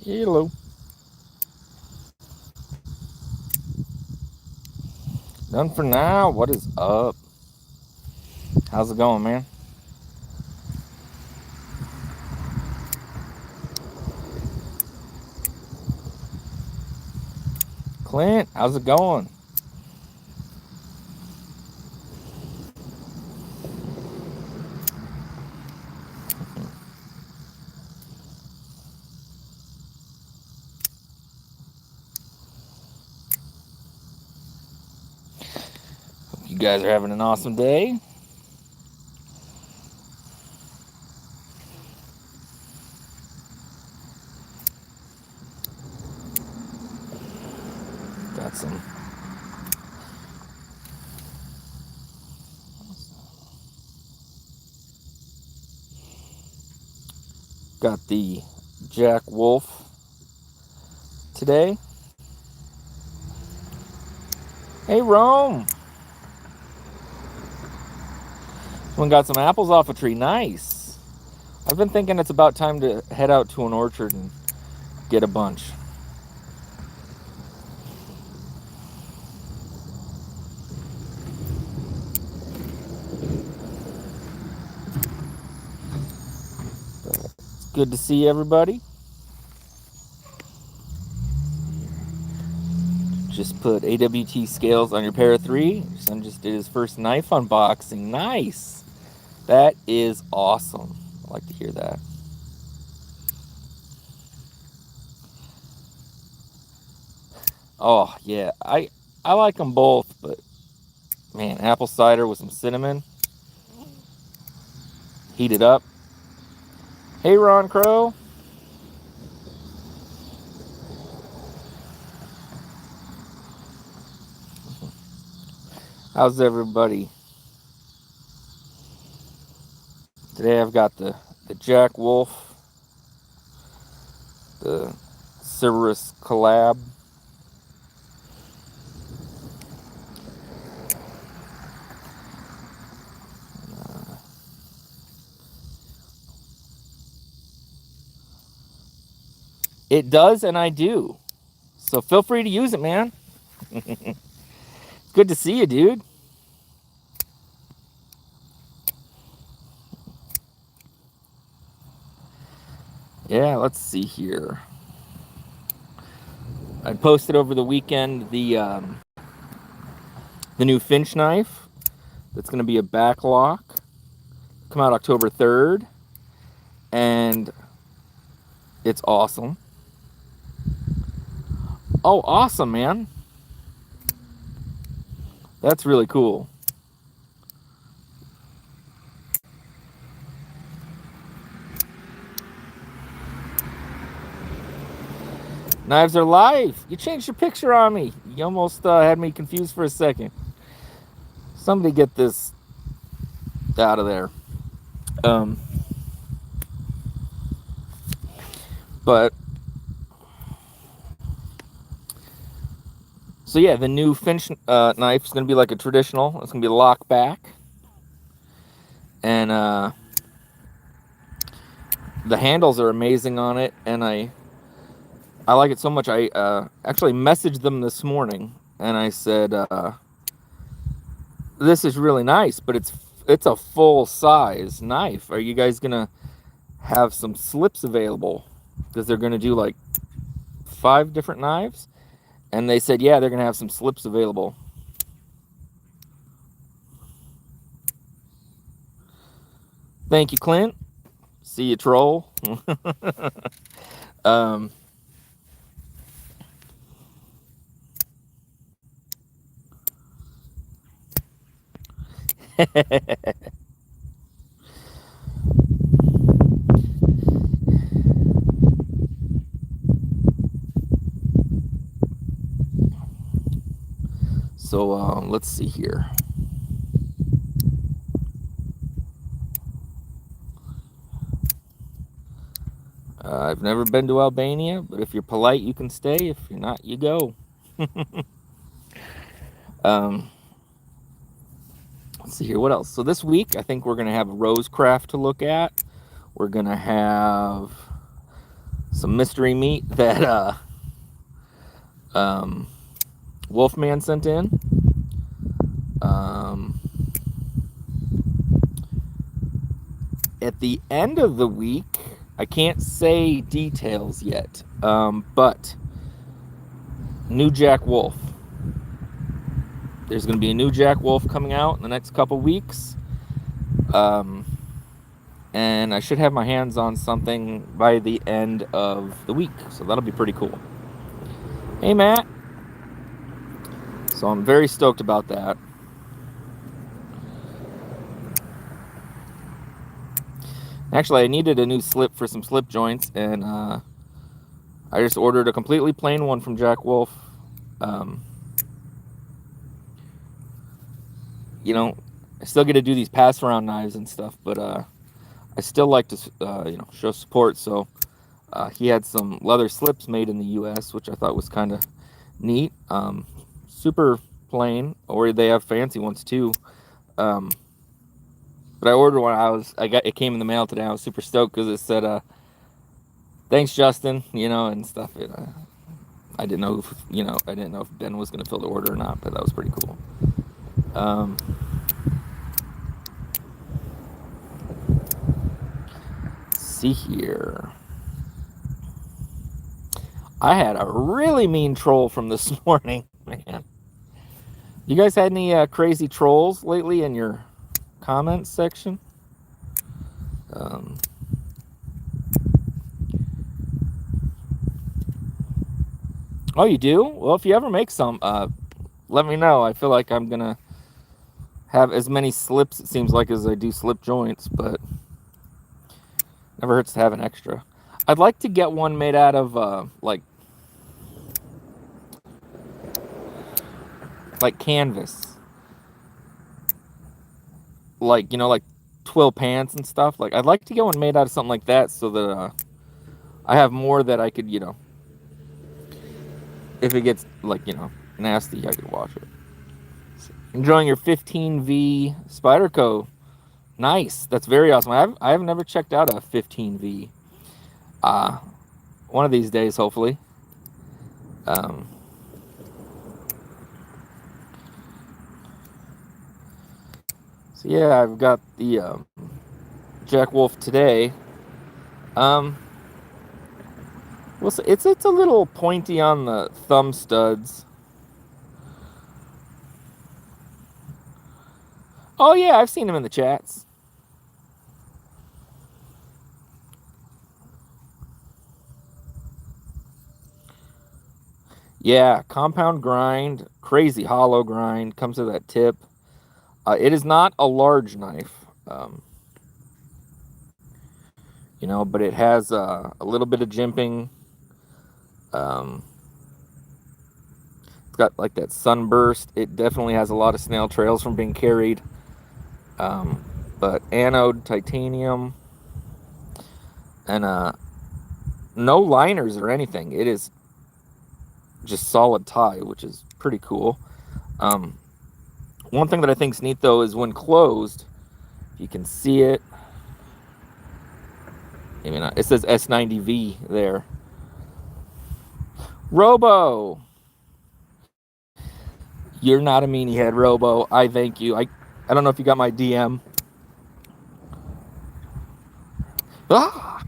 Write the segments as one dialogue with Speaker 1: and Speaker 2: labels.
Speaker 1: Hello. Done for now. What is up? How's it going, man? Clint, how's it going? Hope you guys are having an awesome day. Got some. Got the Jack Wolf today. Hey, Rome. Someone got some apples off a tree. Nice. I've been thinking it's about time to head out to an orchard and get a bunch. It's good to see everybody. Just put AWT scales on your pair of 3. Your son just did his first knife unboxing. Nice. That is awesome. I like to hear that. Oh, yeah. I like them both, but man, apple cider with some cinnamon. Heat it up. Hey, Ron Crow. How's everybody? Today I've got the Jack Wolf, the Cerberus collab. It does, and I do. So feel free to use it, man. Good to see you, dude. Yeah, let's see here. I posted over the weekend the new Finch knife. That's going to be a backlock. Come out October 3rd. And it's awesome. Oh, awesome, man. That's really cool. Knives are live. You changed your picture on me. You almost had me confused for a second. Somebody get this out of there. But so yeah, the new Finch knife is going to be like a traditional. It's going to be a lock back, and the handles are amazing on it, and I like it so much. I actually messaged them this morning, and I said, "This is really nice, but it's a full size knife. Are you guys gonna have some slips available? Because they're gonna do like 5 different knives." And they said, "Yeah, they're gonna have some slips available." Thank you, Clint. See you, troll. So let's see here. I've never been to Albania, but if you're polite, you can stay. If you're not, you go. Let's see here. What else? So this week, I think we're going to have Rosecraft to look at. We're going to have some mystery meat that Wolfman sent in. At the end of the week, I can't say details yet, but new Jack Wolf. There's going to be a new Jack Wolf coming out in the next couple weeks. And I should have my hands on something by the end of the week. So that'll be pretty cool. Hey, Matt. So I'm very stoked about that. Actually, I needed a new slip for some slip joints, and I just ordered a completely plain one from Jack Wolf. You know, I still get to do these pass around knives and stuff, but I still like to show support. So he had some leather slips made in the U.S., which I thought was kind of neat. Super plain, or they have fancy ones too. But I ordered one. It came in the mail today. I was super stoked because it said, "Thanks, Justin," and stuff. I didn't know if Ben was going to fill the order or not, but that was pretty cool. See here. I had a really mean troll from this morning, man. You guys had any crazy trolls lately in your comments section? Oh, you do? Well, if you ever make some, let me know. I feel like I'm gonna have as many slips, it seems like, as I do slip joints, but never hurts to have an extra. I'd like to get one made out of like canvas, like twill pants and stuff. Like, I'd like to get one made out of something like that, so that I have more that I could, if it gets nasty, I could wash it. Enjoying your 15V Spyderco. Nice. That's very awesome. I've never checked out a 15V. One of these days, hopefully. So yeah, I've got the Jack Wolf today. Well, it's a little pointy on the thumb studs. Oh yeah, I've seen him in the chats. Yeah, compound grind, crazy hollow grind, comes to that tip. It is not a large knife, but it has a little bit of jimping. It's got like that sunburst. It definitely has a lot of snail trails from being carried. But anode titanium, and no liners or anything. It is just solid tie, which is pretty cool. One thing that I think is neat though is when closed, you can see it. Maybe not. It says S90V there. Robo, you're not a meanie head, Robo. I thank you. I don't know if you got my DM. Ah!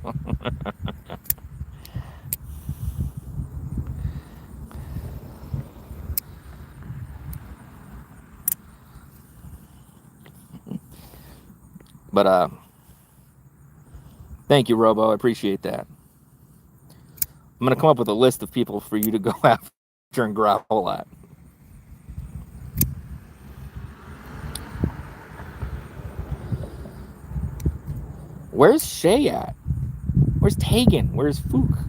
Speaker 1: But thank you, Robo. I appreciate that. I'm gonna come up with a list of people for you to go after and growl at. Where's Shay at? Where's Tegan? Where's Fook?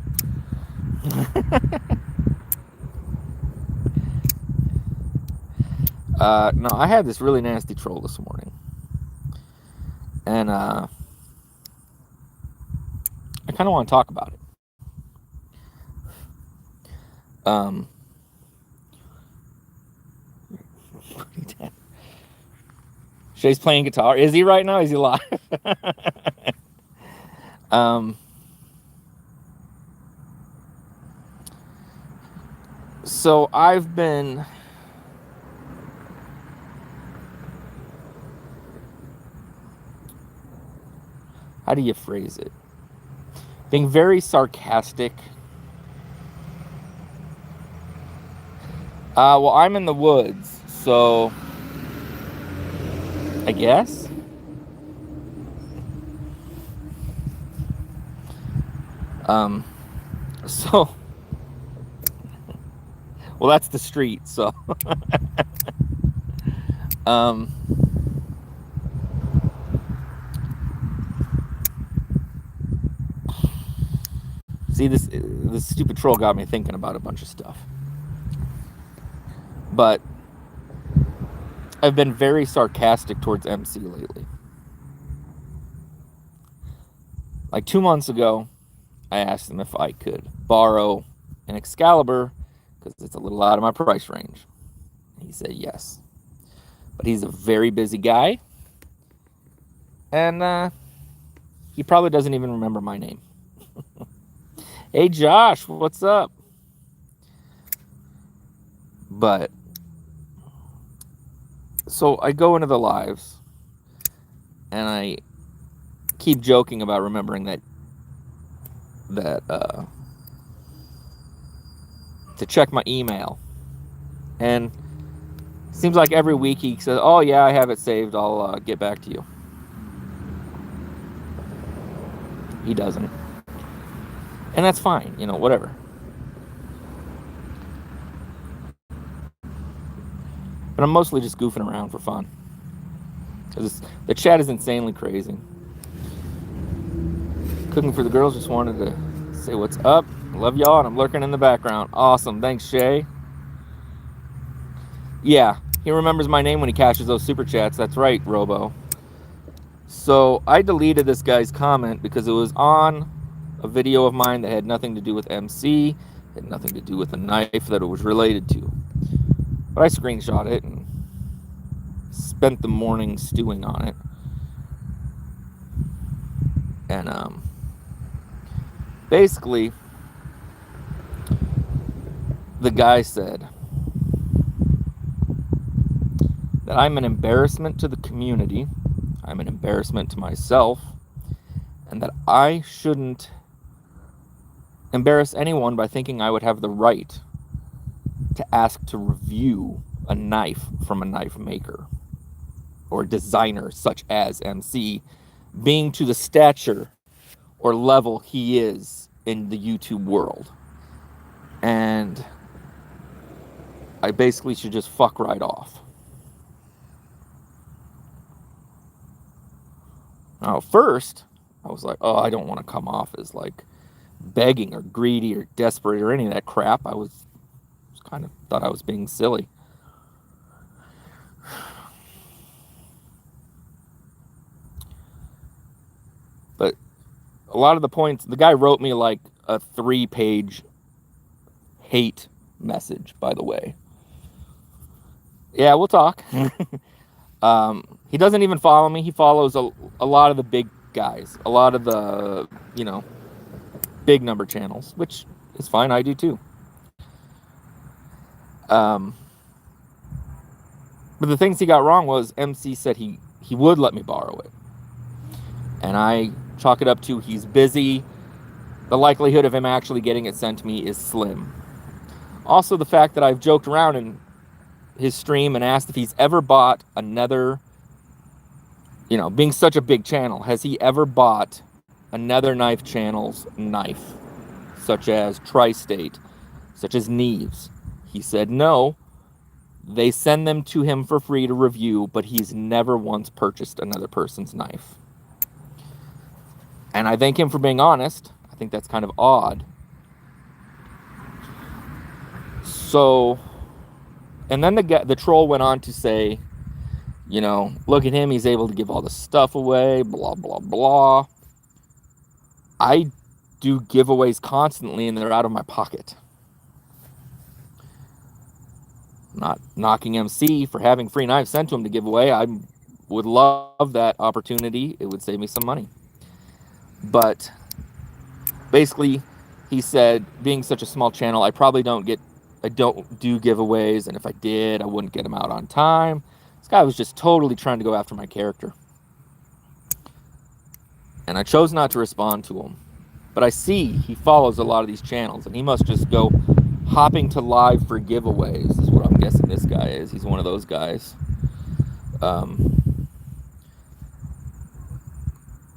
Speaker 1: No, I had this really nasty troll this morning. And I kind of want to talk about it. Shay's playing guitar. Is he right now? Is he live? So I've been how do you phrase it? Being very sarcastic. Well, I'm in the woods, so I guess. So, well, that's the street, so. See, this stupid troll got me thinking about a bunch of stuff. But I've been very sarcastic towards MC lately. Like 2 months ago, I asked him if I could borrow an Excalibur because it's a little out of my price range. He said yes. But he's a very busy guy. And he probably doesn't even remember my name. Hey, Josh, what's up? But so I go into the lives and I keep joking about remembering that to check my email. And it seems like every week he says, oh yeah, I have it saved, I'll get back to you. He doesn't. And that's fine, you know, whatever. But I'm mostly just goofing around for fun. Because the chat is insanely crazy. Cooking for the girls, just wanted to say what's up. Love y'all, and I'm lurking in the background. Awesome, thanks, Shay. Yeah, he remembers my name when he cashes those super chats. That's right, Robo. So I deleted this guy's comment because it was on a video of mine that had nothing to do with MC, had nothing to do with the knife that it was related to. But I screenshot it and spent the morning stewing on it. And basically, the guy said that I'm an embarrassment to the community, I'm an embarrassment to myself, and that I shouldn't embarrass anyone by thinking I would have the right to ask to review a knife from a knife maker or designer such as MC, being to the stature or level he is in the YouTube world. And I basically should just fuck right off. Now, first, I was like, oh, I don't want to come off as like begging or greedy or desperate or any of that crap. I was kind of thought I was being silly. But a lot of the points, the guy wrote me like a 3-page hate message, by the way. Yeah, we'll talk. He doesn't even follow me. He follows a lot of the big guys, a lot of the, you know, big number channels, which is fine. I do too. But the things he got wrong was MC said he would let me borrow it. And I chalk it up to he's busy. The likelihood of him actually getting it sent to me is slim. Also, the fact that I've joked around in his stream and asked if he's ever bought another, you know, being such a big channel, has he ever bought another knife channel's knife, such as Tri-State, such as Neves? He said no. They send them to him for free to review, but he's never once purchased another person's knife. And I thank him for being honest. I think that's kind of odd. So, and then the troll went on to say, you know, look at him, he's able to give all the stuff away, blah, blah, blah. I do giveaways constantly, and they're out of my pocket. I'm not knocking MC for having free knives sent to him to give away. I would love that opportunity. It would save me some money. But basically, he said, being such a small channel, I probably don't get don't do giveaways, and if I did, I wouldn't get them out on time. This guy was just totally trying to go after my character. And I chose not to respond to him. But I see he follows a lot of these channels, and he must just go hopping to live for giveaways, is what I'm guessing this guy is. He's one of those guys.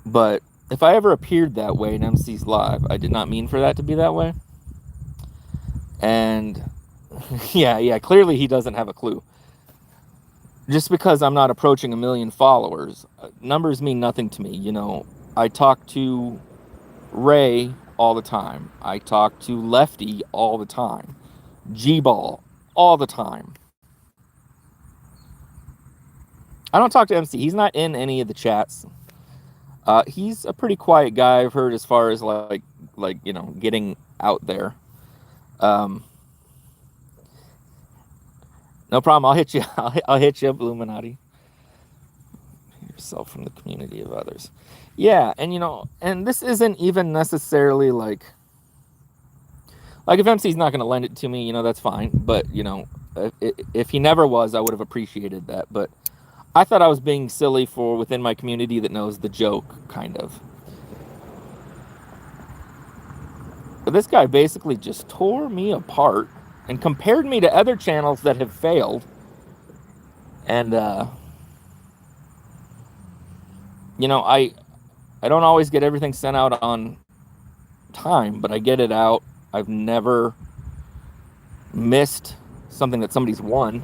Speaker 1: But if I ever appeared that way in MC's Live, I did not mean for that to be that way. And yeah, clearly he doesn't have a clue. Just because I'm not approaching 1 million followers, numbers mean nothing to me. You know, I talk to Ray all the time. I talk to Lefty all the time. G-Ball all the time. I don't talk to MC. He's not in any of the chats. He's a pretty quiet guy, I've heard, as far as like you know, getting out there. No problem. I'll hit you. I'll hit you up, Illuminati. Yourself from the community of others. Yeah, and you know, and this isn't even necessarily like if MC's not going to lend it to me, you know, that's fine. But you know, if he never was, I would have appreciated that. But I thought I was being silly for within my community that knows the joke, kind of. But this guy basically just tore me apart and compared me to other channels that have failed. And, you know, I don't always get everything sent out on time, but I get it out. I've never missed something that somebody's won.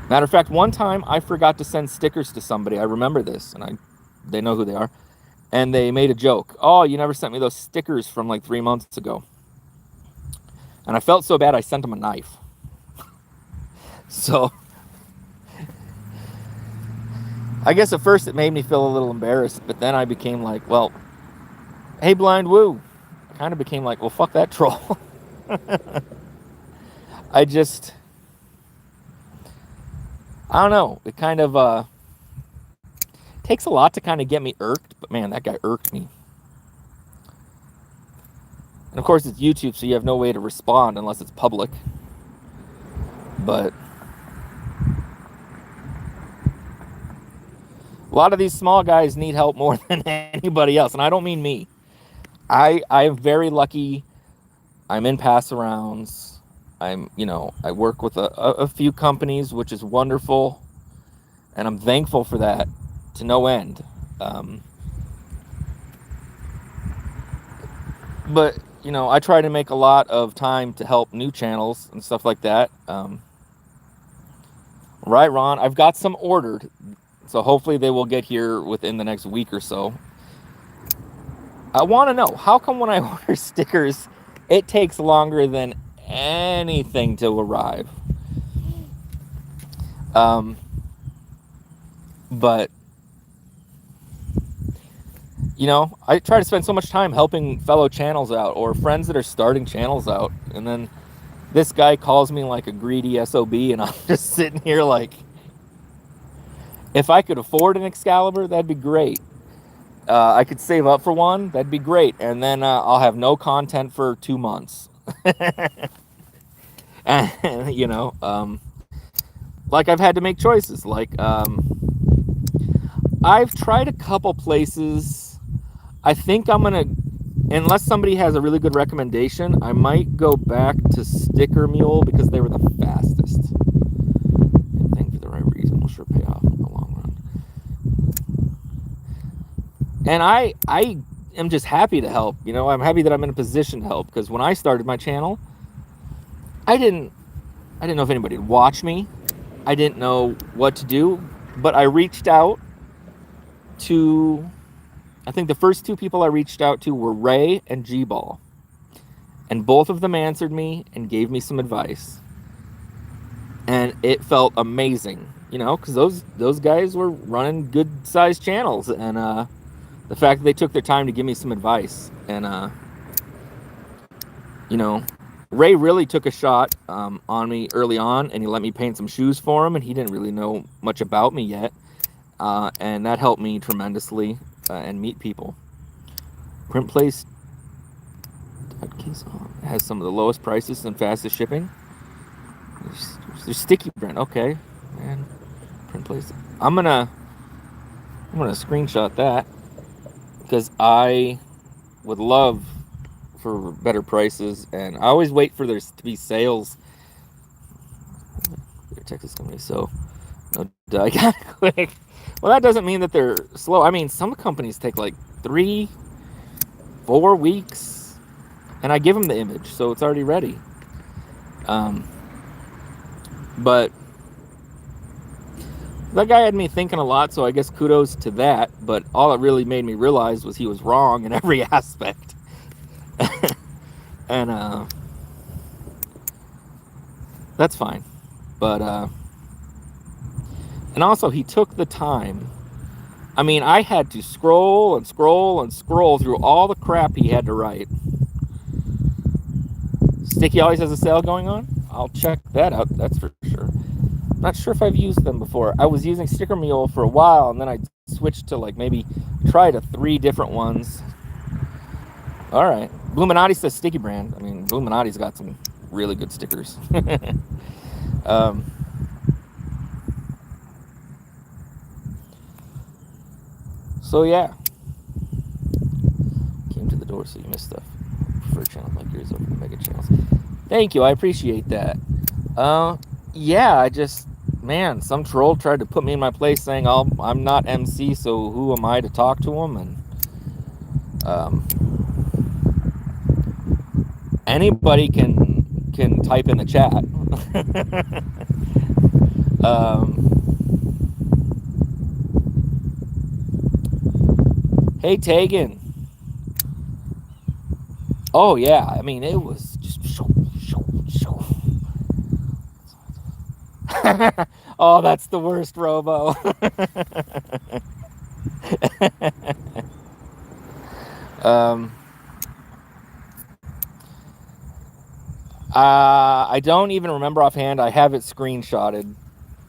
Speaker 1: Matter of fact, one time I forgot to send stickers to somebody. I remember this, and they know who they are. And they made a joke. Oh, you never sent me those stickers from like 3 months ago. And I felt so bad, I sent them a knife. So, I guess at first it made me feel a little embarrassed, but then I became like, well, hey, Blind Woo. I kind of became like, well, fuck that troll. I don't know. It kind of takes a lot to kind of get me irked, but man, that guy irked me. And of course, it's YouTube, so you have no way to respond unless it's public. But a lot of these small guys need help more than anybody else, and I don't mean me. I am very lucky. I'm in pass-arounds. You know, I work with a few companies, which is wonderful, and I'm thankful for that to no end. But you know, I try to make a lot of time to help new channels and stuff like that. Right, Ron? I've got some ordered, so hopefully they will get here within the next week or so. I want to know, how come when I order stickers, it takes longer than anything to arrive? But you know, I try to spend so much time helping fellow channels out or friends that are starting channels out. And then this guy calls me like a greedy SOB, and I'm just sitting here like, if I could afford an Excalibur, that'd be great. I could save up for one, that'd be great. And then I'll have no content for 2 months. And, you know, like I've had to make choices. Like, I've tried a couple places. I think I'm going to, unless somebody has a really good recommendation, I might go back to Sticker Mule because they were the fastest. I think for the right reason will sure pay off in the long run. And I am just happy to help. You know, I'm happy that I'm in a position to help, because when I started my channel, I didn't know if anybody would watch me. I didn't know what to do, but I reached out to, I think the first 2 people I reached out to were Ray and G-Ball. And both of them answered me and gave me some advice. And it felt amazing, you know, because those guys were running good-sized channels. And the fact that they took their time to give me some advice. And, you know, Ray really took a shot on me early on, and he let me paint some shoes for him, and he didn't really know much about me yet. And that helped me tremendously and meet people. Print place It has some of the lowest prices and fastest shipping. There's sticky print. Okay, and print place. I'm gonna screenshot that because I would love for better prices, and I always wait for there to be sales. They're a Texas company, so no, I got quick. Well, that doesn't mean that they're slow. I mean, some companies take like 3-4 weeks, and I give them the image, so it's already ready. But that guy had me thinking a lot, so I guess kudos to that. But all it really made me realize was he was wrong in every aspect. And that's fine. But and also he took the time. I mean, I had to scroll and scroll and scroll through all the crap he had to write. Sticky always has a sale going on. I'll check that out, that's for sure. I'm not sure if I've used them before. I was using Sticker Mule for a while, and then I switched to like maybe try to 3 different ones. All right. Bluminati says Sticky brand. I mean, Bluminati's got some really good stickers. So yeah. Came to the door, so you missed stuff. Preferred channel like yours over the mega channels. Thank you, I appreciate that. Yeah, I just, man, some troll tried to put me in my place saying, I'm not MC, so who am I to talk to him? And anybody can type in the chat. Hey, Tegan. Oh yeah, I mean, it was just oh, that's the worst, Robo. I don't even remember offhand. I have it screenshotted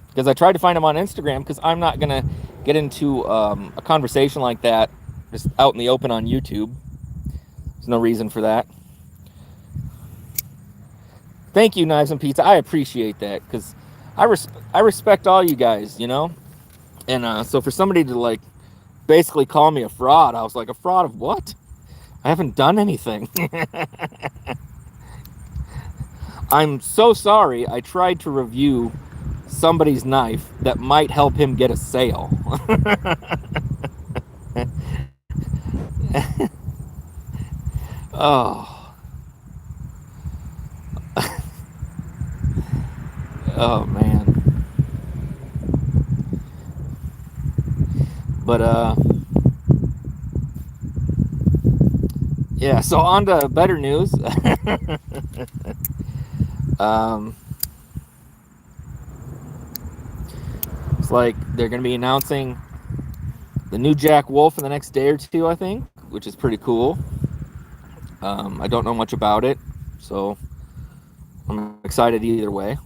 Speaker 1: because I tried to find him on Instagram, because I'm not gonna get into a conversation like that just out in the open on YouTube. There's no reason for that. Thank you, Knives and Pizza. I appreciate that, because I respect all you guys, you know? And so for somebody to like basically call me a fraud, I was like, a fraud of what? I haven't done anything. I'm so sorry. I tried to review somebody's knife that might help him get a sale. Oh. Oh man. But yeah, so on to better news. It's like they're going to be announcing the new Jack Wolf in the next day or two, I think, which is pretty cool. I don't know much about it, so I'm excited either way.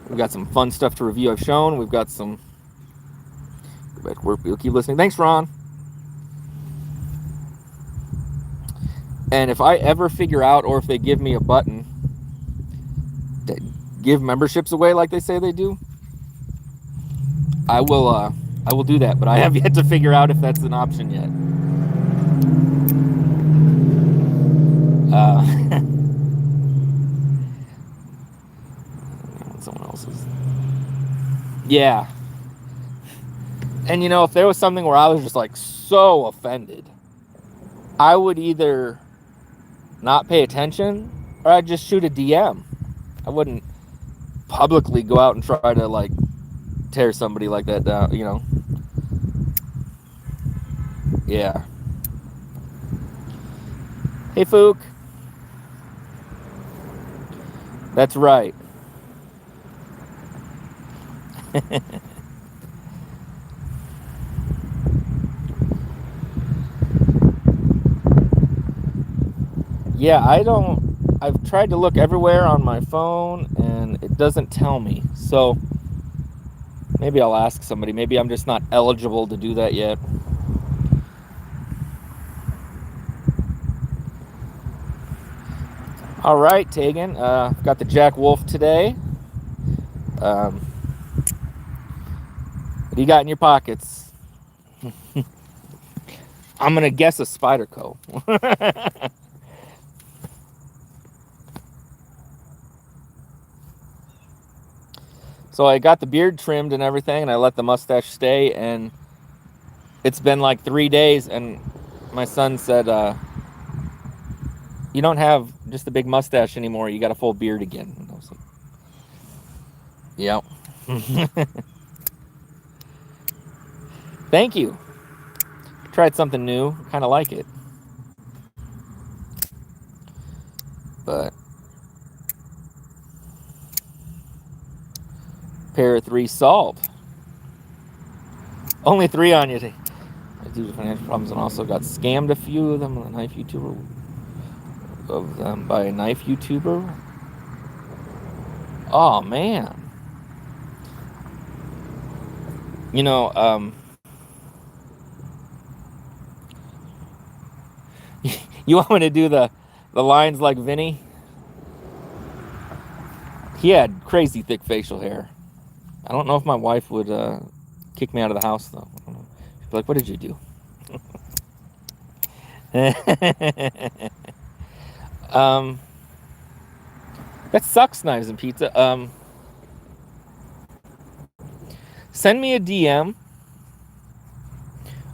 Speaker 1: We've got some fun stuff to review. I've shown. We've got some. We'll keep listening. Thanks, Ron. And if I ever figure out, or if they give me a button to give memberships away like they say they do, I will do that. But I have yet to figure out if that's an option yet. Someone else's. Yeah. And you know, if there was something where I was just like so offended, I would either not pay attention, or I'd just shoot a DM. I wouldn't publicly go out and try to like tear somebody like that down, you know. Yeah. Hey, Fook. That's right. Yeah, I've tried to look everywhere on my phone and it doesn't tell me. So Maybe I'll ask somebody. Maybe I'm just not eligible to do that yet. All right, Tegan. Got the Jack Wolf today. What do you got in your pockets? I'm going to guess a Spyderco. So I got the beard trimmed and everything, and I let the mustache stay, and it's been like 3 days, and my son said, you don't have just a big mustache anymore. You got a full beard again. And I was like, yep. Thank you. Tried something new. Kind of like it. But pair of 3 solved. Only 3 on you. Due to financial problems, and also got scammed a few of them. A knife YouTuber of them by a knife YouTuber. Oh man. You know, you want me to do the lines like Vinny? He had crazy thick facial hair. I don't know if my wife would kick me out of the house though. I don't know. She'd be like, "What did you do?" That sucks, Knives and Pizza. Send me a DM.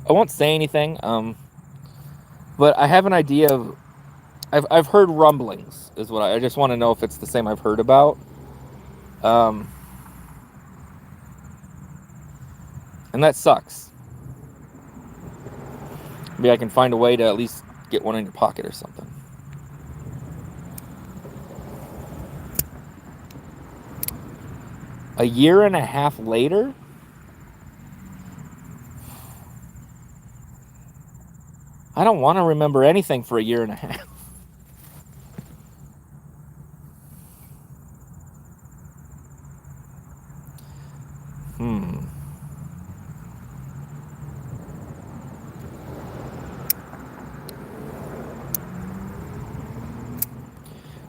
Speaker 1: I won't say anything. But I have an idea of. I've heard rumblings. Is what I just want to know if it's the same I've heard about. And that sucks. Maybe I can find a way to at least get one in your pocket or something. A year and a half later? I don't want to remember anything for a year and a half.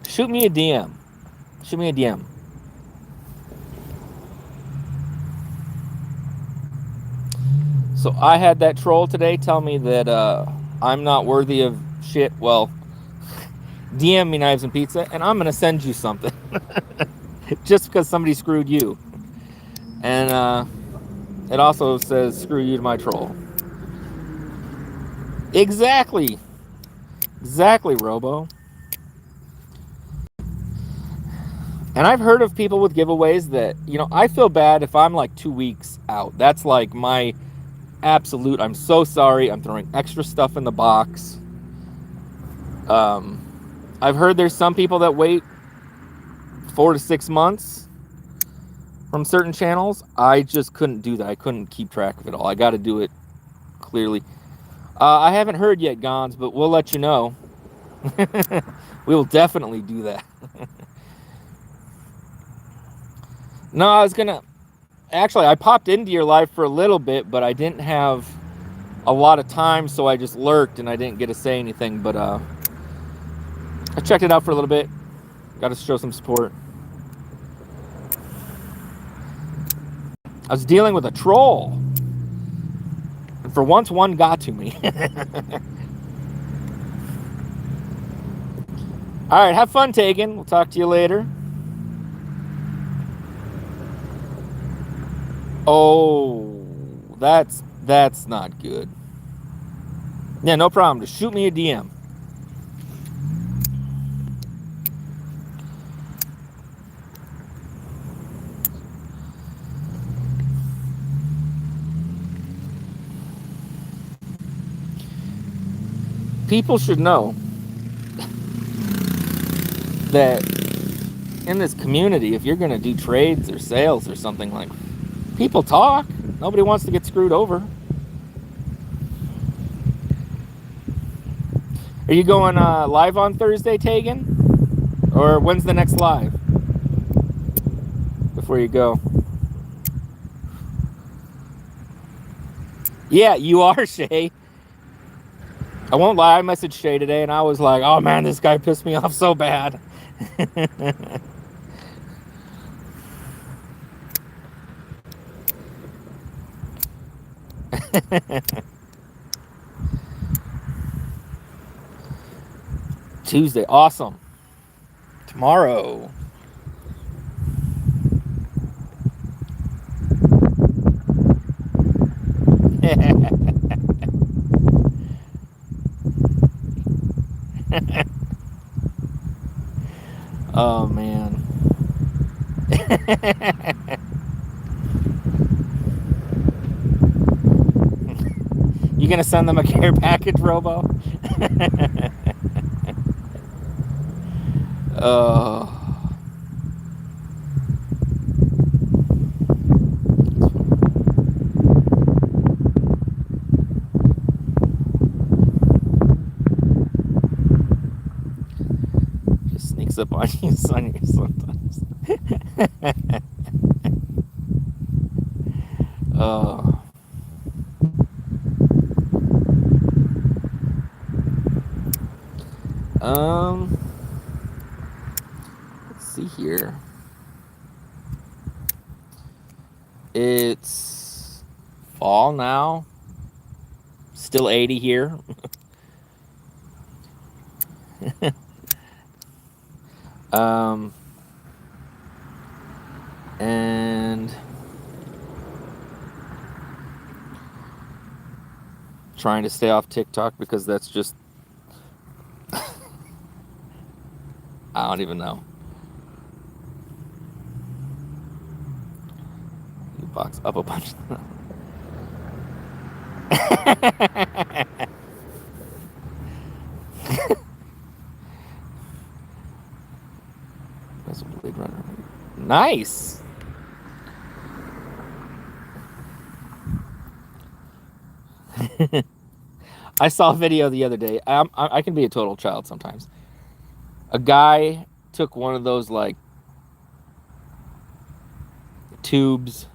Speaker 1: Shoot me a DM. Shoot me a DM. So I had that troll today tell me that I'm not worthy of shit. Well, DM me Knives and Pizza, and I'm going to send you something. Just because somebody screwed you. And it also says, screw you to my troll. Exactly. Exactly, Robo. And I've heard of people with giveaways that, you know, I feel bad if I'm like 2 weeks out. That's like my absolute, I'm so sorry. I'm throwing extra stuff in the box. I've heard there's some people that wait 4 to 6 months from certain channels. I just couldn't do that. I couldn't keep track of it all. I got to do it clearly. I haven't heard yet, Gons, but we'll let you know. We will definitely do that. No, I was gonna, actually, I popped into your live for a little bit, but I didn't have a lot of time, so I just lurked and I didn't get to say anything, but I checked it out for a little bit. Got to show some support. I was dealing with a troll, and for once one got to me. All right, have fun, Tegan. We'll talk to you later. Oh, that's not good. Yeah, no problem. Just shoot me a DM. People should know that in this community, if you're going to do trades or sales or something, like, people talk. Nobody wants to get screwed over. Are you going live on Thursday, Tegan? Or when's the next live? Before you go. Yeah, you are, Shay. I won't lie, I messaged Shay today and I was like, oh man, this guy pissed me off so bad. Tuesday, awesome. Tomorrow. Oh man. You gonna send them a care package, Robo? Oh. Just sneaks up on you sometimes. Oh. Let's see here. It's fall now. Still 80 here. And trying to stay off TikTok because that's just I don't even know. You box up a bunch of them. That's a Blade Runner. Nice. I saw a video the other day. I can be a total child sometimes. A guy took one of those like tubes,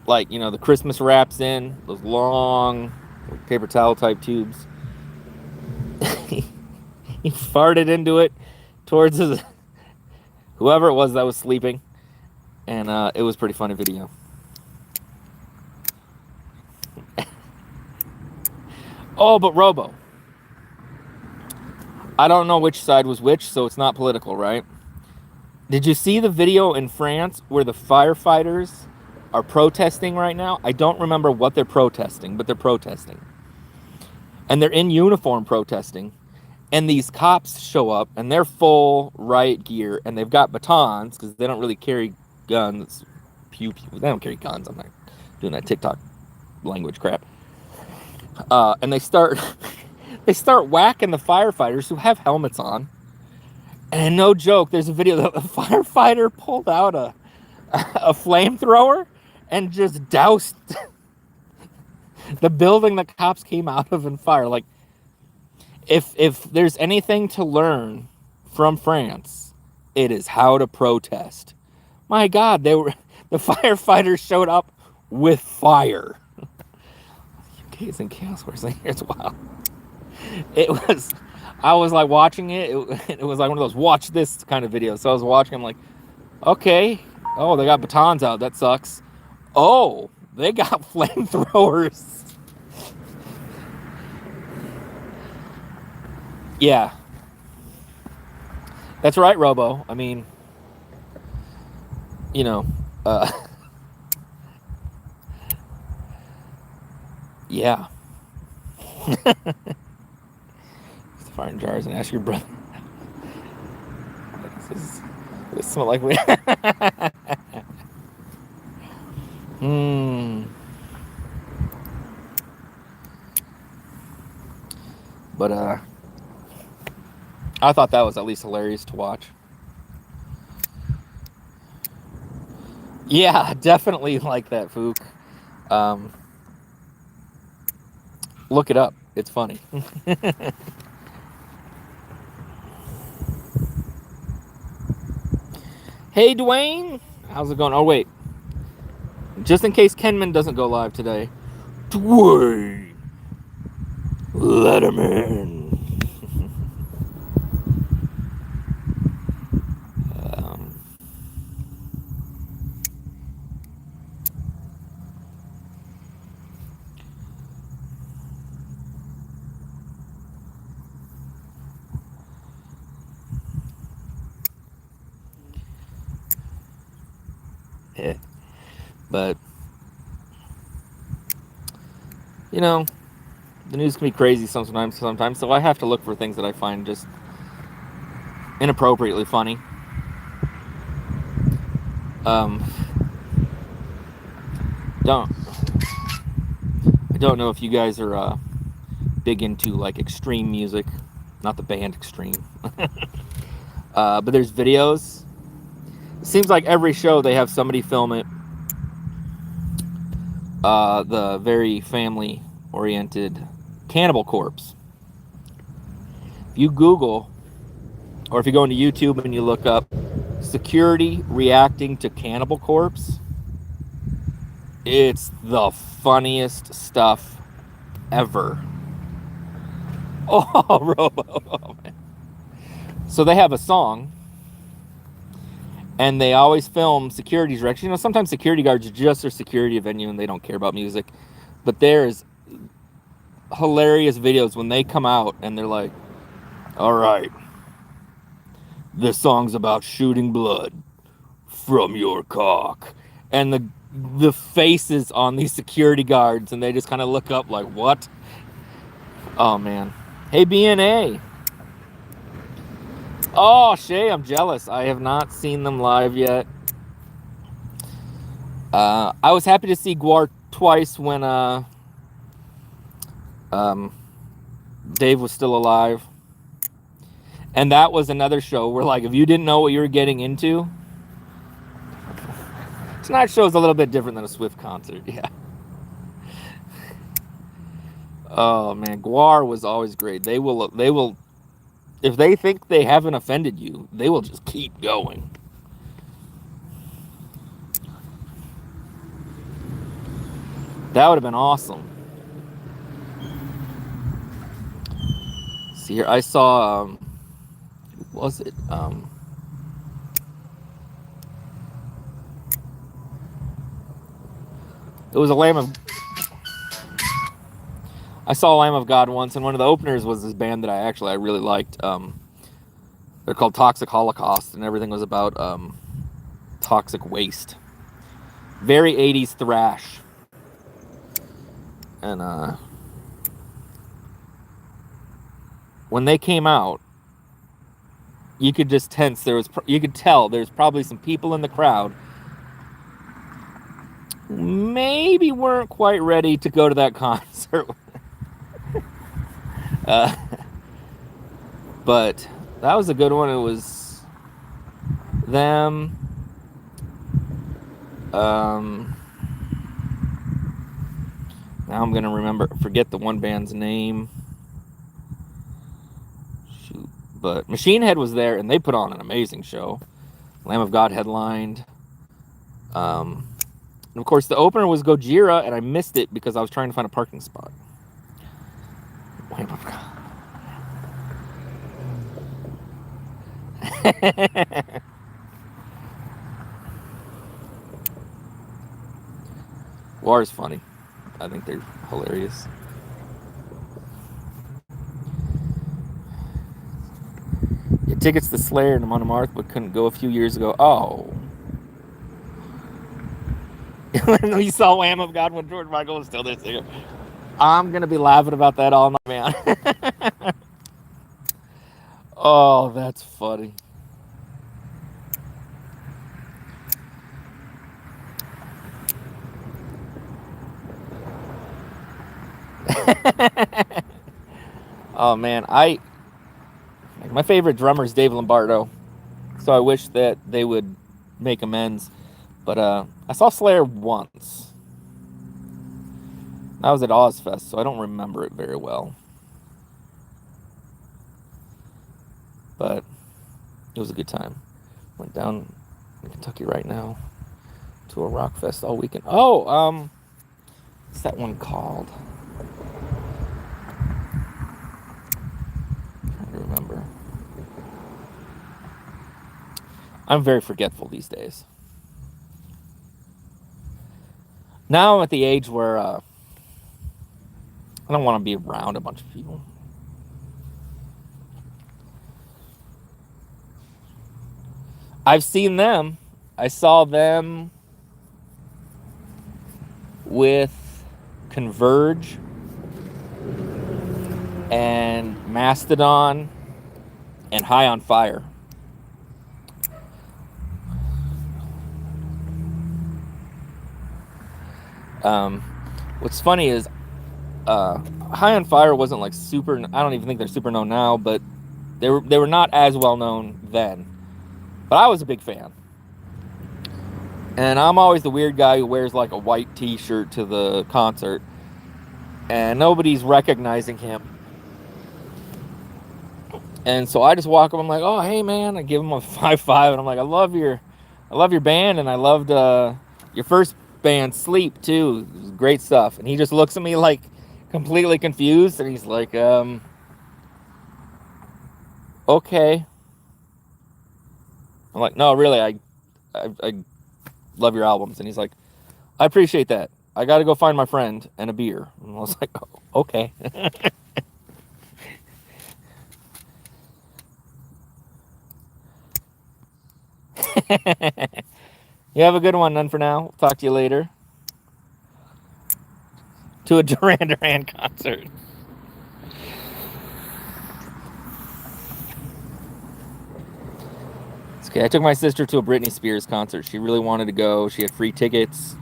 Speaker 1: like, you know, the Christmas wraps in, those long paper towel type tubes. He farted into it towards his whoever it was that was sleeping, and it was a pretty funny video. Oh, but Robo, I don't know which side was which, so it's not political, right? Did you see the video in France where the firefighters are protesting right now? I don't remember what they're protesting, but they're protesting. And they're in uniform protesting. And these cops show up, and they're full riot gear, and they've got batons, because they don't really carry guns. Pew, pew. They don't carry guns. I'm not doing that TikTok language crap. And they start whacking the firefighters who have helmets on. And no joke, there's a video that a firefighter pulled out a flamethrower and just doused the building the cops came out of in fire. Like, if there's anything to learn from France, it is how to protest. My God, the firefighters showed up with fire. UK's in chaos. It's wow. I was like watching it. It was like one of those watch this kind of videos. So I was watching. I'm like, okay. Oh, they got batons out. That sucks. Oh, they got flamethrowers. Yeah. That's right, Robo. I mean, you know, yeah. Fire in jars and ask your brother. This smell like we. But I thought that was at least hilarious to watch. Yeah, definitely like that, Fook. Look it up. It's funny. Hey, Dwayne. How's it going? Oh, wait. Just in case Kenman doesn't go live today, Dwayne, let him in. Yeah. But, you know, the news can be crazy sometimes, so I have to look for things that I find just inappropriately funny. I don't know if you guys are big into like extreme music, not the band Extreme, but there's videos. It seems like every show they have somebody film it. The very family-oriented Cannibal Corpse. If you Google, or if you go into YouTube and you look up security reacting to Cannibal Corpse, it's the funniest stuff ever. Oh, Robo. Oh, man. So they have a song, and they always film security directions. You know, sometimes security guards are just their security venue and they don't care about music. But there's hilarious videos when they come out and they're like, all right, this song's about shooting blood from your cock. And the faces on these security guards, and they just kind of look up like, what? Oh, man. Hey, BNA. Oh, Shay, I'm jealous. I have not seen them live yet. I was happy to see Guar twice when Dave was still alive. And that was another show where, like, if you didn't know what you were getting into, tonight's show is a little bit different than a Swift concert. Yeah. Oh, man. Guar was always great. They will, if they think they haven't offended you, they will just keep going. That would have been awesome. See here, I saw, who was it? It was a I saw Lamb of God once, and one of the openers was this band that I really liked. They're called Toxic Holocaust, and everything was about toxic waste. Very 80s thrash. And when they came out, you could just tense you could tell there's probably some people in the crowd who maybe weren't quite ready to go to that concert. But that was a good one. It was them. Now I'm gonna forget the one band's name. Shoot, but Machine Head was there, and they put on an amazing show. Lamb of God headlined. And of course, the opener was Gojira, and I missed it because I was trying to find a parking spot. Lamb of God. War's funny. I think they're hilarious. Yeah, tickets to Slayer and Amon Amarth, but couldn't go a few years ago. Oh. You saw Lamb of God when George Michael was still there singing. I'm going to be laughing about that all night, man. Oh, that's funny. Oh, man. My favorite drummer is Dave Lombardo, so I wish that they would make amends. But I saw Slayer once. That was at Ozfest, so I don't remember it very well. But it was a good time. Went down in Kentucky right now to a rock fest all weekend. Oh, What's that one called? I'm trying to remember. I'm very forgetful these days. Now I'm at the age where I don't want to be around a bunch of people. I've seen them. I saw them with Converge and Mastodon and High on Fire. What's funny is High on Fire wasn't like super. I don't even think they're super known now, but they were not as well known then. But I was a big fan. And I'm always the weird guy who wears like a white t-shirt to the concert and nobody's recognizing him. And so I just walk up, I'm like, oh, hey man, I give him a 5-5 and I'm like, I love your band and I loved your first band, Sleep, too. It was great stuff. And he just looks at me like completely confused and he's like, okay. I'm like, no, really, I love your albums. And he's like, I appreciate that. I got to go find my friend and a beer. And I was like, oh, okay. You have a good one, none for now. Talk to you later. To a Duran Duran concert. Okay, I took my sister to a Britney Spears concert. She really wanted to go. She had free tickets.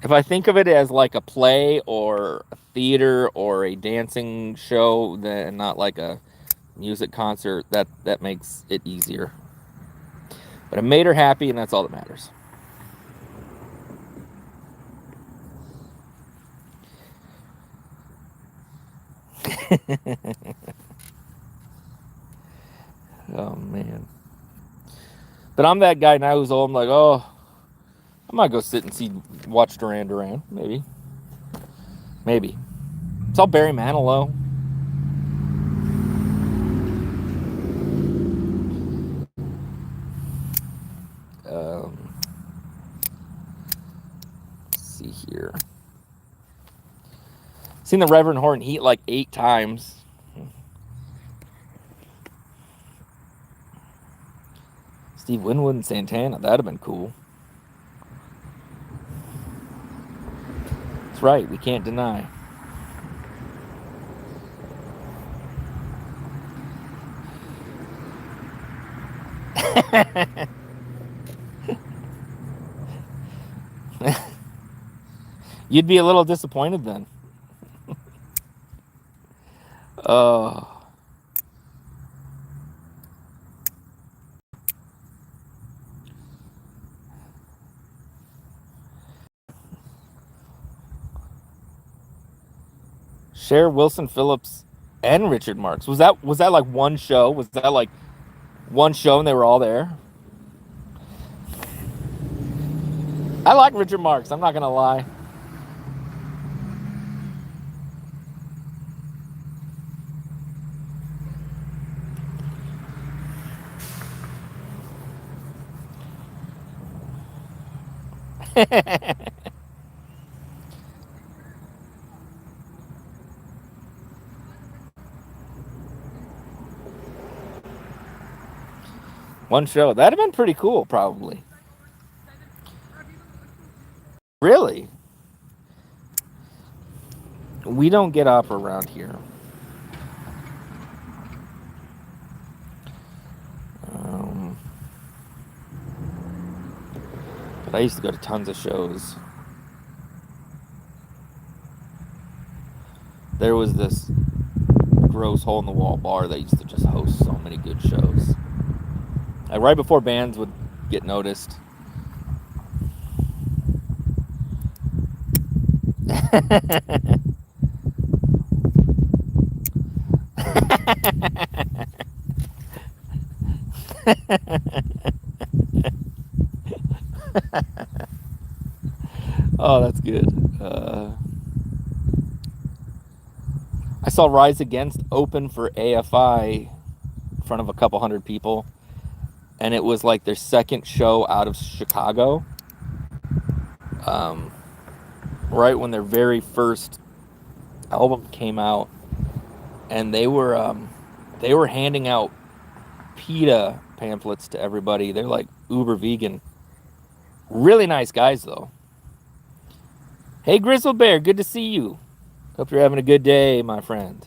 Speaker 1: If I think of it as like a play or a theater or a dancing show, then not like a music concert, that makes it easier. But I made her happy, and that's all that matters. Oh man. But I'm that guy now who's old. I'm like, oh, I might go sit and watch Duran Duran. Maybe. It's all Barry Manilow. Let's see here. Seen the Reverend Horton Heat like 8 times. Steve Winwood and Santana. That'd have been cool. That's right. We can't deny. You'd be a little disappointed then. Oh. Cher, Wilson Phillips, and Richard Marx. Was that like one show? Was that like one show and they were all there? I like Richard Marx. I'm not gonna lie. One show. That'd have been pretty cool, probably. Really? We don't get opera around here. But I used to go to tons of shows. There was this gross hole-in-the-wall bar that used to just host so many good shows. Like right before bands would get noticed. Oh, that's good. I saw Rise Against open for AFI in front of a couple hundred people, and it was like their second show out of Chicago. Um, right when their very first album came out, and they were handing out PETA pamphlets to everybody. They're like uber vegan. Really nice guys though. Hey Grizzle Bear, good to see you. Hope you're having a good day, my friend.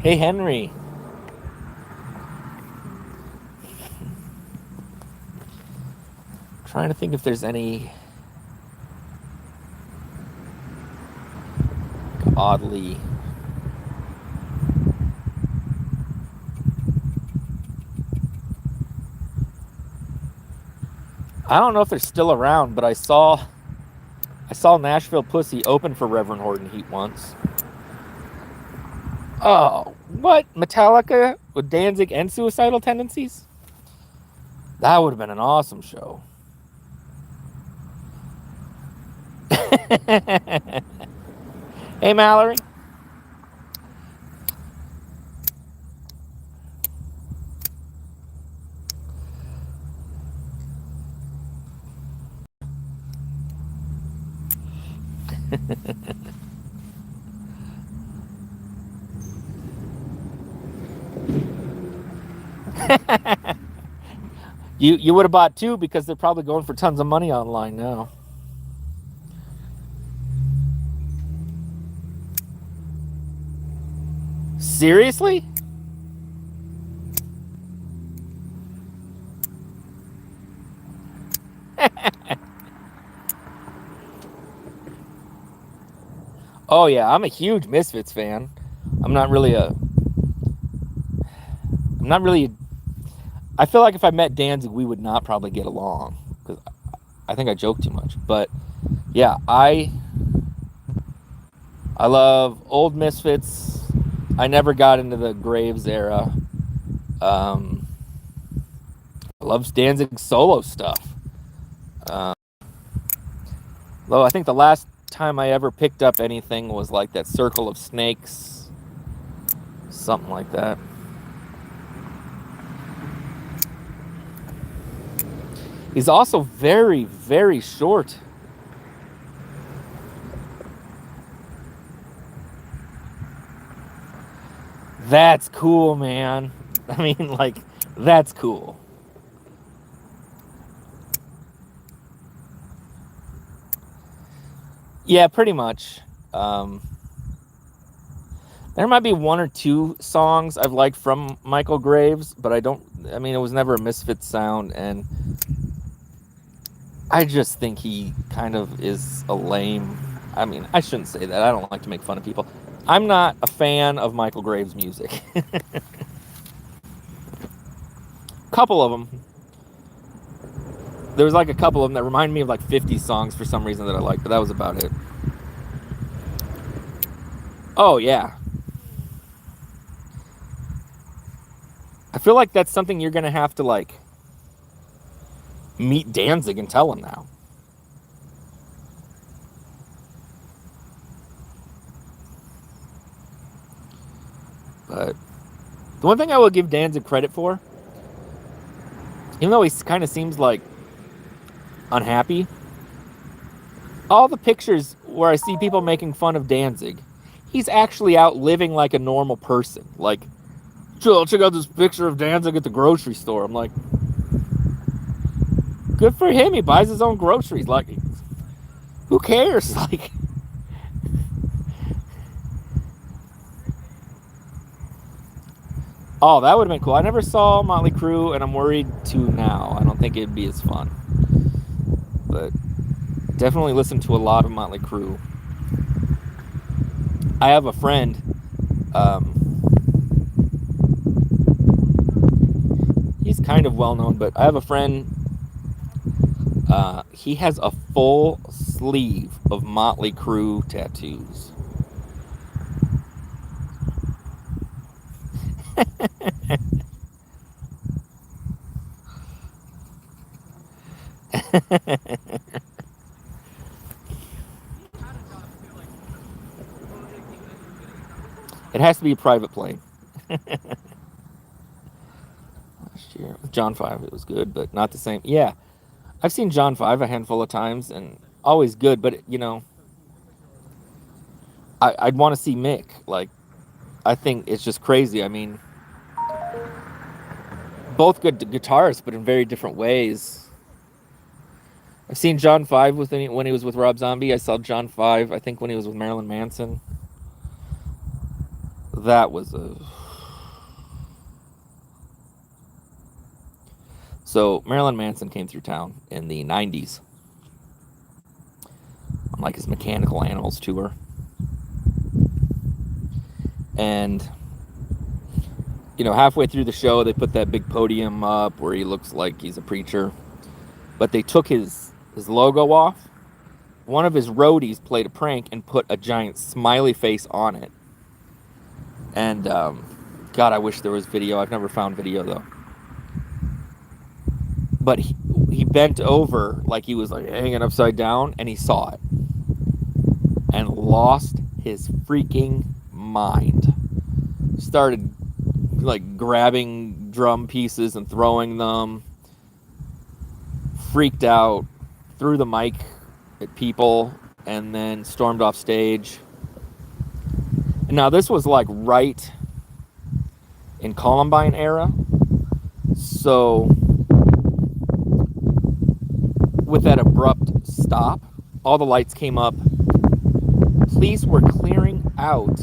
Speaker 1: Hey Henry. Trying to think if there's any oddly. I don't know if they're still around, but I saw Nashville Pussy open for Reverend Horton Heat once. Oh, what? Metallica with Danzig and Suicidal Tendencies? That would have been an awesome show. Hey, Mallory. You would have bought two because they're probably going for tons of money online now. Seriously? Oh yeah, I'm a huge Misfits fan. I'm not really I feel like if I met Danzig, we would not probably get along because I think I joke too much. But yeah, I love old Misfits. I never got into the Graves era. I love Danzig's solo stuff. Though I think the last time I ever picked up anything was like that Circle of Snakes, something like that. He's also very, very short. That's cool, man. I mean, like, that's cool. Yeah, pretty much. There might be one or two songs I've liked from Michael Graves, but it was never a Misfits sound, and I just think he kind of is a lame. I mean, I shouldn't say that. I don't like to make fun of people. I'm not a fan of Michael Graves' music. Couple of them. There was like a couple of them that remind me of like 50 songs for some reason that I liked, but that was about it. Oh, yeah. I feel like that's something you're going to have to like meet Danzig and tell him now. But the one thing I will give Danzig credit for, even though he kind of seems like unhappy, all the pictures where I see people making fun of Danzig, he's actually out living like a normal person. Like, check out this picture of Danzig at the grocery store. I'm like, good for him. He buys his own groceries. Like, who cares? Like, oh, that would have been cool. I never saw Motley Crue, and I'm worried to now. I don't think it'd be as fun. But definitely listen to a lot of Motley Crue. I have a friend. He's kind of well known, but I have a friend. He has a full sleeve of Motley Crue tattoos. It has to be a private plane. Last year, John 5, it was good, but not the same. Yeah, I've seen John 5 a handful of times, and always good. But you know, I'd want to see Mick. Like, I think it's just crazy. I mean, both good guitarists, but in very different ways. I've seen John 5 when he was with Rob Zombie. I saw John 5, I think, when he was with Marilyn Manson. That was a... So Marilyn Manson came through town in the 90s on like his Mechanical Animals tour. And, you know, halfway through the show, they put that big podium up where he looks like he's a preacher. But they took his logo off. One of his roadies played a prank and put a giant smiley face on it. And, God, I wish there was video. I've never found video, though. But he bent over like he was like hanging upside down, and he saw it. And lost his freaking mind. Started, like, grabbing drum pieces and throwing them. Freaked out. Threw the mic at people, and then stormed off stage. And now this was like right in Columbine era. So with that abrupt stop, all the lights came up. Police were clearing out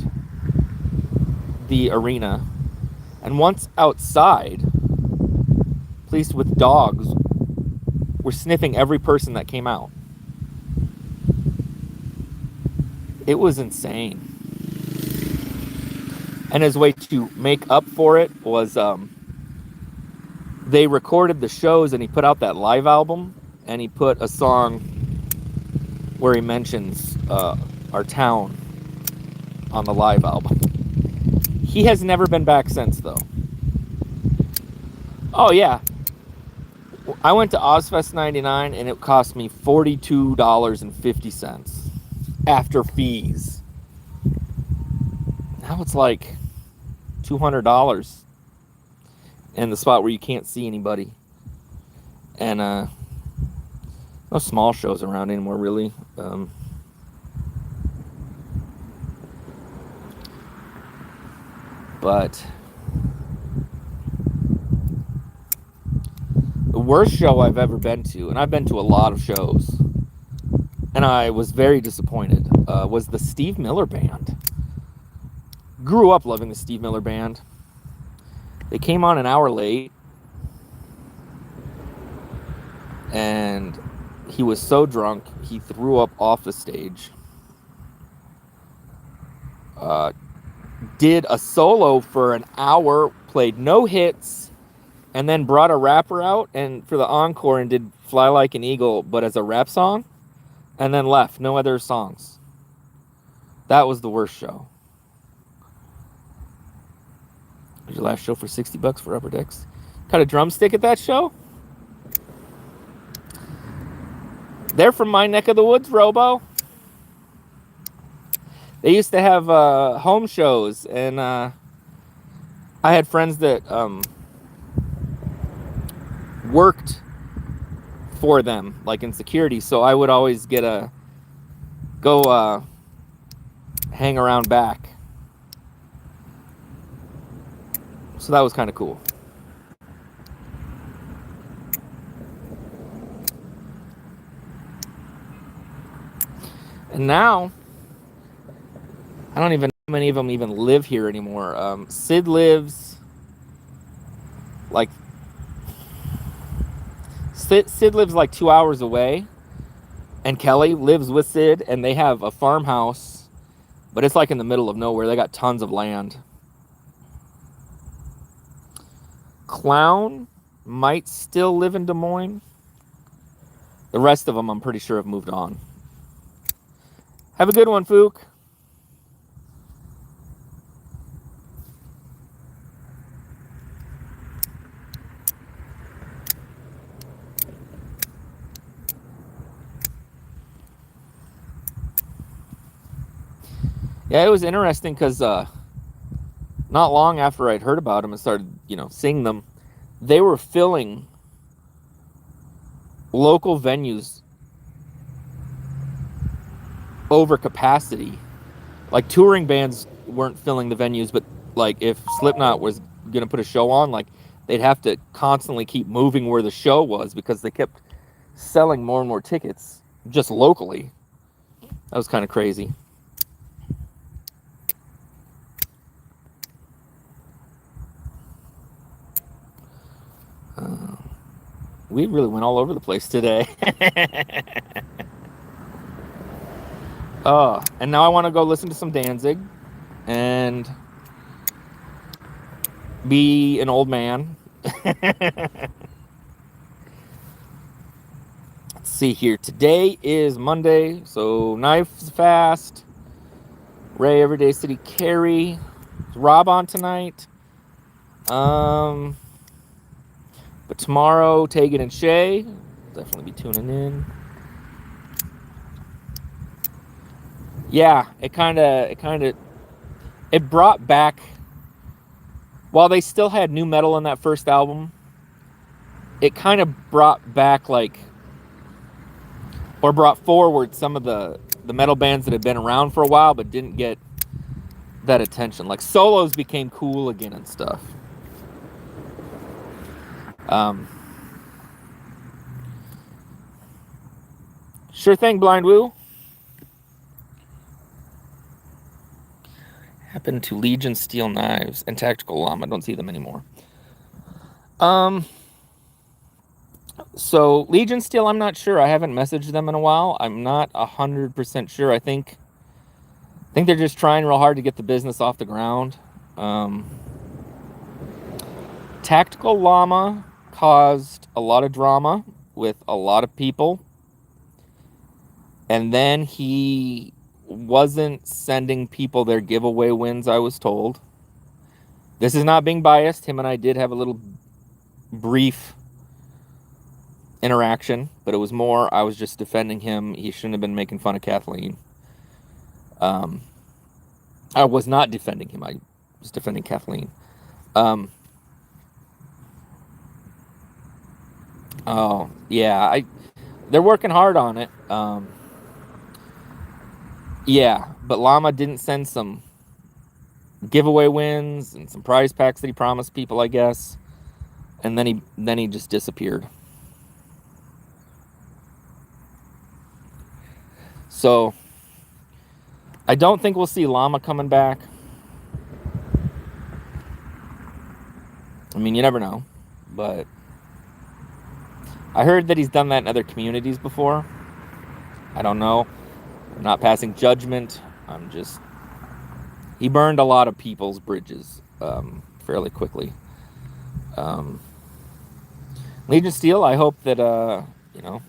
Speaker 1: the arena. And once outside, police with dogs were sniffing every person that came out. It was insane. And his way to make up for it was they recorded the shows, and he put out that live album, and he put a song where he mentions our town on the live album. He has never been back since, though. Oh, yeah. I went to Ozfest 99, and it cost me $42.50 after fees. Now it's like $200 in the spot where you can't see anybody. And no small shows around anymore, really. But the worst show I've ever been to, and I've been to a lot of shows, and I was very disappointed, was the Steve Miller Band. Grew up loving the Steve Miller Band. They came on an hour late, and he was so drunk, he threw up off the stage. Did a solo for an hour, played no hits, and then brought a rapper out and for the encore and did Fly Like an Eagle, but as a rap song, and then left. No other songs. That was the worst show. Was your last show for $60 for Upper Decks? Got a drumstick at that show? They're from my neck of the woods, Robo. They used to have home shows, and I had friends that worked for them, like in security, so I would always go hang around back. So that was kind of cool. And now, I don't even know how many of them even live here anymore. Sid lives like 2 hours away, and Kelly lives with Sid, and they have a farmhouse, but it's like in the middle of nowhere. They got tons of land. Clown might still live in Des Moines. The rest of them, I'm pretty sure, have moved on. Have a good one, Fook. Yeah, it was interesting because not long after I'd heard about them and started, seeing them, they were filling local venues over capacity. Like touring bands weren't filling the venues, but like if Slipknot was gonna put a show on, like they'd have to constantly keep moving where the show was because they kept selling more and more tickets just locally. That was kind of crazy. We really went all over the place today. And now I want to go listen to some Danzig and be an old man. Let's see here. Today is Monday, so Knife's fast. Ray, Everyday City Carry. Is Rob on tonight? But tomorrow, Tegan and Shay. Definitely be tuning in. Yeah, it brought back, while they still had new metal in that first album, it kind of brought back or brought forward some of the metal bands that had been around for a while but didn't get that attention. Like solos became cool again and stuff. Sure thing, Blind Woo. Happened to Legion Steel Knives and Tactical Llama. I don't see them anymore. So Legion Steel, I'm not sure. I haven't messaged them in a while. I'm not 100% sure. I think they're just trying real hard to get the business off the ground. Tactical Llama caused a lot of drama with a lot of people. And then he wasn't sending people their giveaway wins, I was told. This is not being biased. Him and I did have a little brief interaction, but it was more I was just defending him. He shouldn't have been making fun of Kathleen. I was not defending him. I was defending Kathleen. Oh, yeah. They're working hard on it. Yeah, but Llama didn't send some giveaway wins and some prize packs that he promised people, I guess. And then he just disappeared. So I don't think we'll see Llama coming back. I mean, you never know, but I heard that he's done that in other communities before. I don't know. I'm not passing judgment. He burned a lot of people's bridges fairly quickly. Legion Steel, I hope that, I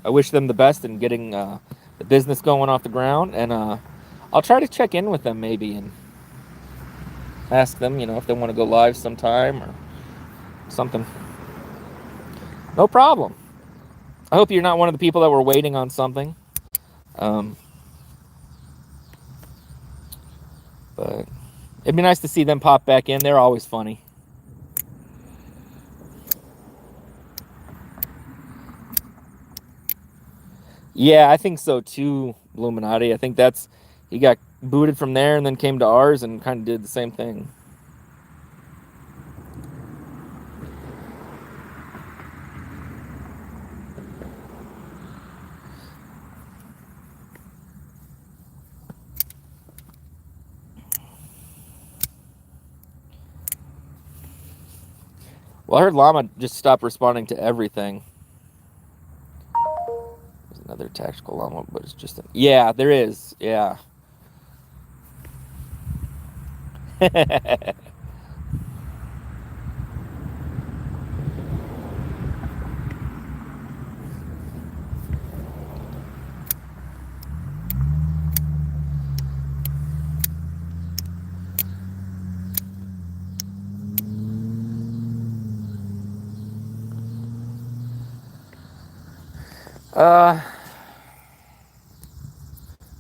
Speaker 1: wish them the best in getting the business going off the ground. And I'll try to check in with them maybe and ask them, if they want to go live sometime or something. No problem. I hope you're not one of the people that were waiting on something. But it'd be nice to see them pop back in. They're always funny. Yeah, I think so too, Illuminati. I think he got booted from there and then came to ours and kind of did the same thing. Well, I heard Llama just stopped responding to everything. There's another Tactical Llama, but it's just... Yeah, there is. Yeah.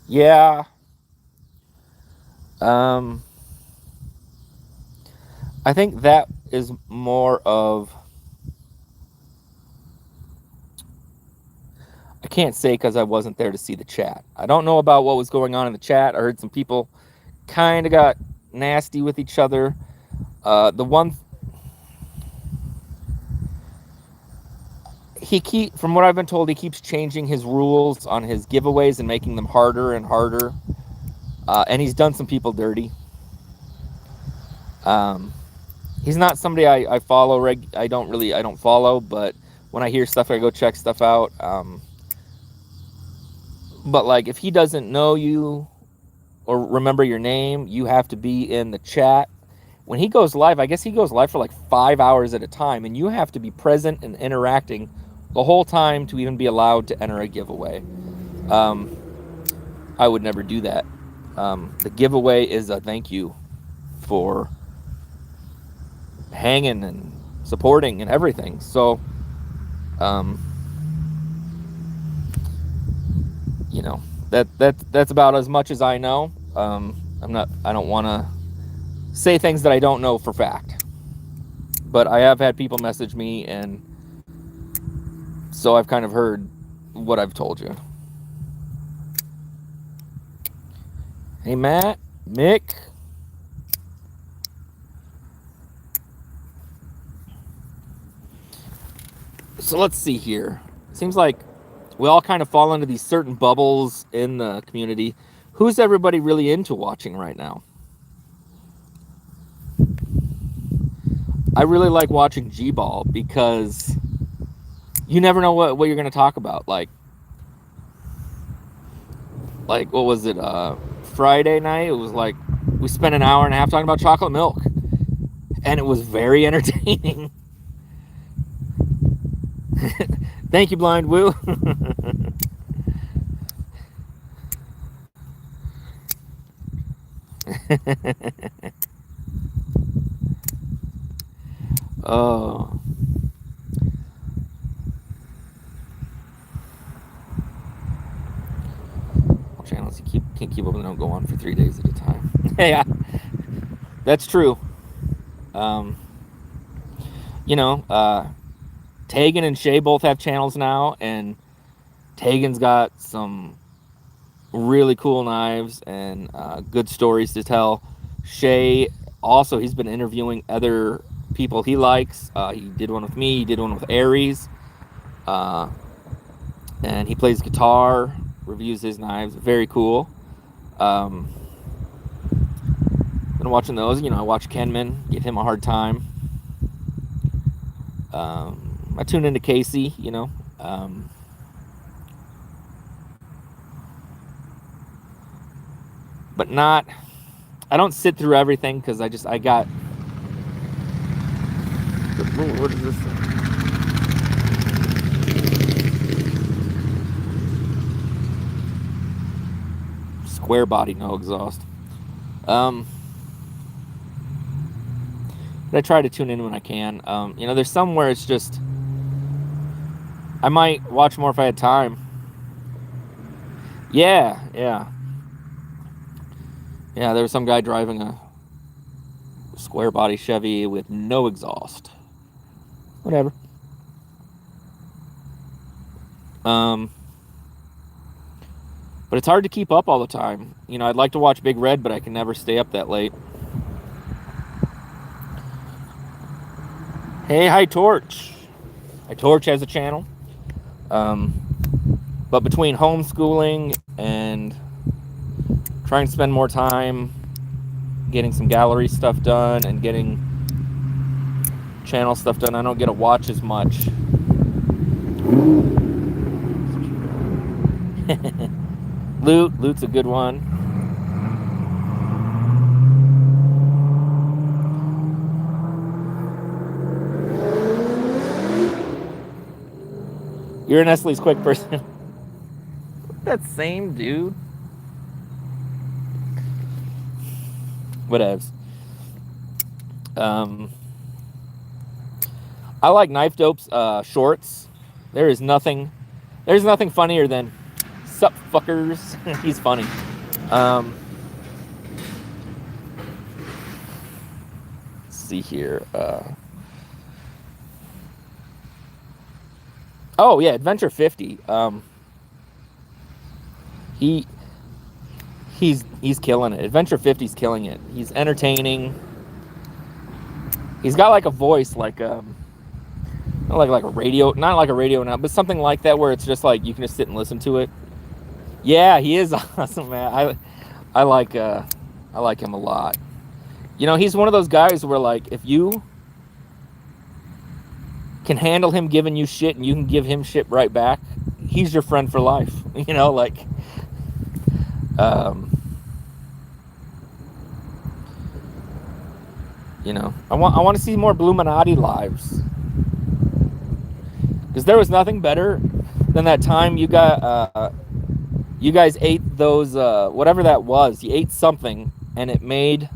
Speaker 1: Yeah. Um, I think that is more of, I can't say because I wasn't there to see the chat. I don't know about what was going on in the chat. I heard some people kind of got nasty with each other. The one from what I've been told, he keeps changing his rules on his giveaways and making them harder and harder. And he's done some people dirty. He's not somebody I follow. I don't follow, but when I hear stuff, I go check stuff out. But like, if he doesn't know you or remember your name, you have to be in the chat. When he goes live, I guess he goes live for like 5 hours at a time, and you have to be present and interacting the whole time to even be allowed to enter a giveaway. I would never do that. The giveaway is a thank you for hanging and supporting and everything. So, you know, that's about as much as I know. I don't want to say things that I don't know for fact, but I have had people message me, and so I've kind of heard what I've told you. Hey, Matt, Mick. So let's see here. It seems like we all kind of fall into these certain bubbles in the community. Who's everybody really into watching right now? I really like watching G-Ball because you never know what you're going to talk about. Like what was it? Friday night, it was like we spent an hour and a half talking about chocolate milk, and it was very entertaining. Thank you, Blind Woo. Oh. Channels you can't keep up, and don't go on for 3 days at a time. Yeah, that's true. You know, Tegan and Shay both have channels now, and Tegan's got some really cool knives and good stories to tell. Shay also, he's been interviewing other people he likes. He did one with me. He did one with Aries, and he plays guitar, reviews his knives. Very cool. Been watching those. You know, I watch Kenman, give him a hard time. I tune into Casey, you know. But not, I don't sit through everything because I got, what is this thing? Square body, no exhaust. But I try to tune in when I can. You know, there's some where it's just, I might watch more if I had time. Yeah. Yeah, there was some guy driving a square body Chevy with no exhaust. Whatever. But it's hard to keep up all the time. You know, I'd like to watch Big Red, but I can never stay up that late. Hey, Hi Torch. Hi Torch has a channel. But between homeschooling and trying to spend more time getting some gallery stuff done and getting channel stuff done, I don't get to watch as much. Loot's a good one. You're a Nestle's quick person. That same dude. Whatevs. I like Knife Dope's shorts. There is nothing There's nothing funnier than "Sup, fuckers." He's funny. Let's see here. Oh yeah, Adventure 50. He's killing it. Adventure 50's killing it. He's entertaining. He's got like a voice like not like a radio, not like a radio now, but something like that where it's just like you can just sit and listen to it. Yeah, he is awesome, man. I like him a lot. You know, he's one of those guys where like if you can handle him giving you shit and you can give him shit right back, he's your friend for life. You know, like you know, I want to see more Bluminati lives, because there was nothing better than that time you guys ate those whatever that was. You ate something and it made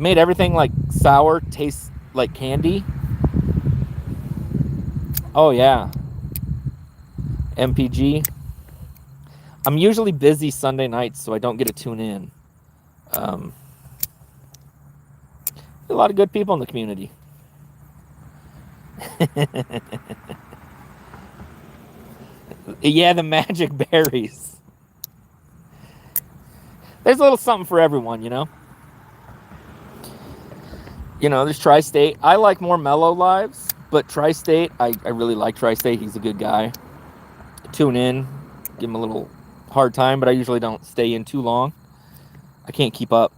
Speaker 1: everything like sour taste like candy. Oh yeah, MPG. I'm usually busy Sunday nights, so I don't get to tune in. A lot of good people in the community. Yeah, the magic berries. There's a little something for everyone, you know. You know, there's Tri-State. I like more mellow lives, but Tri-State, I really like Tri-State. He's a good guy. Tune in, give him a little hard time, but I usually don't stay in too long. I can't keep up.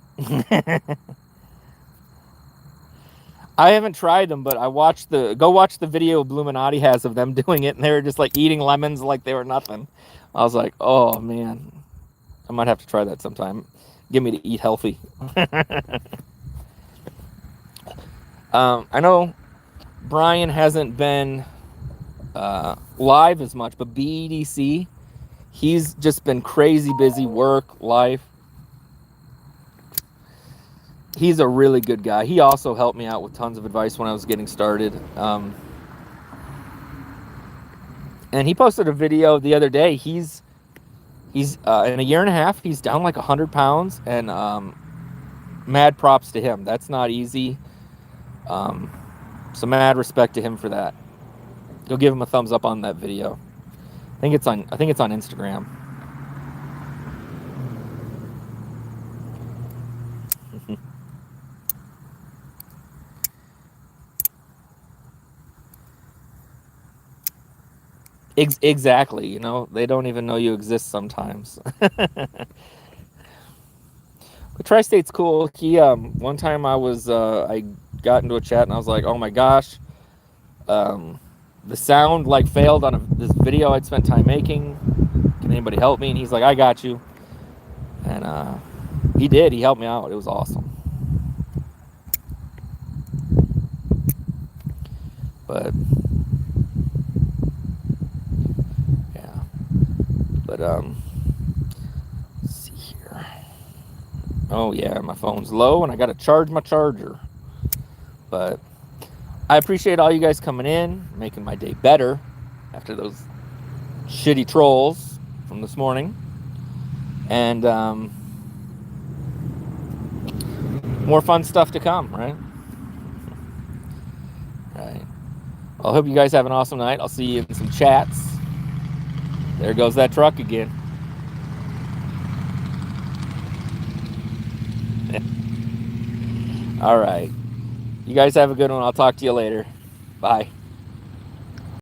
Speaker 1: I haven't tried them, but I watched go watch the video Bluminati has of them doing it, and they were just like eating lemons like they were nothing. I was like, oh man, I might have to try that sometime. Get me to eat healthy. I know Brian hasn't been live as much, but BEDC, he's just been crazy busy, work, life. He's a really good guy. He also helped me out with tons of advice when I was getting started. And he posted a video the other day. He's in a year and a half, he's down like 100 pounds, and mad props to him. That's not easy. So mad respect to him for that. Go give him a thumbs up on that video. I think it's on Instagram. Exactly, you know, they don't even know you exist sometimes. But Tri-State's cool. He one time I got into a chat and I was like, oh my gosh, the sound like failed on this video I'd spent time making. Can anybody help me? And he's like, I got you. And he did. He helped me out. It was awesome. But yeah. But let's see here. Oh yeah, my phone's low and I gotta charge my charger. But I appreciate all you guys coming in, making my day better after those shitty trolls from this morning. And more fun stuff to come, right? Right. Well, I hope you guys have an awesome night. I'll see you in some chats. There goes that truck again. All right. You guys have a good one. I'll talk to you later. Bye.